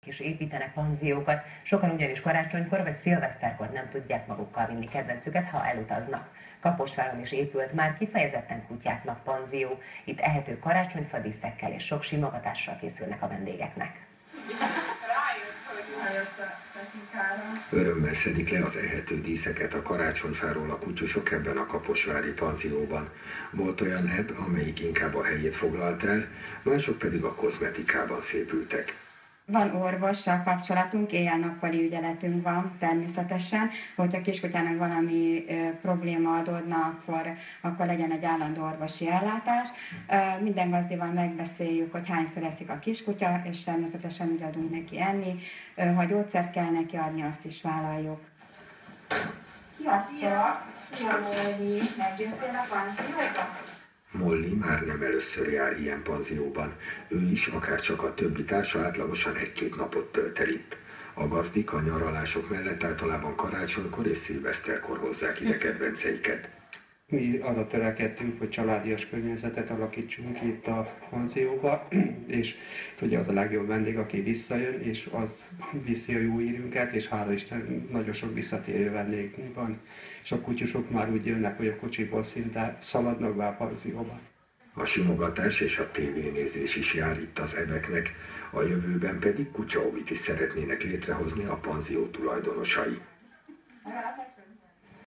és építenek panziókat. Sokan ugyanis karácsonykor vagy szilveszterkor nem tudják magukkal vinni kedvencüket, ha elutaznak. Kaposváron is épült már kifejezetten kutyáknak panzió. Itt ehető karácsonyfa díszekkel és sok simogatással készülnek a vendégeknek. Örömmel szedik le az ehető díszeket a karácsonyfáról a kutyusok ebben a kaposvári panzióban. Volt olyan ebb, amelyik inkább a helyét foglalt el, mások pedig a kozmetikában szépültek. Van orvossal kapcsolatunk, éjjel-nappali ügyeletünk van természetesen, hogyha a kiskutyának valami probléma adódna, akkor legyen egy állandó orvosi ellátás. Minden gazdival megbeszéljük, hogy hányszor eszik a kiskutya, és természetesen úgy adunk neki enni. Ha gyógyszert kell neki adni, azt is vállaljuk. Sziasztok! Szia, Molly! Megjöttél a panzióba? Molly már nem először jár ilyen panzióban. Ő is, akár csak a többi társa átlagosan 1-2 napot tölt el itt. A gazdik a nyaralások mellett általában karácsonykor és szilveszterkor hozzák ide kedvenceiket. Mi arra törekedtünk, hogy családias környezetet alakítsunk itt a panzióba, és ugye az a legjobb vendég, aki visszajön, és az viszi a jó írünket, és hála Isten, nagyon sok visszatérő vendégünk van. És a kutyusok már úgy jönnek, hogy a kocsiból szinte szaladnak be a panzióba. A simogatás és a tévénézés is jár itt az ebeknek, a jövőben pedig kutyaovit is szeretnének létrehozni a panzió tulajdonosai.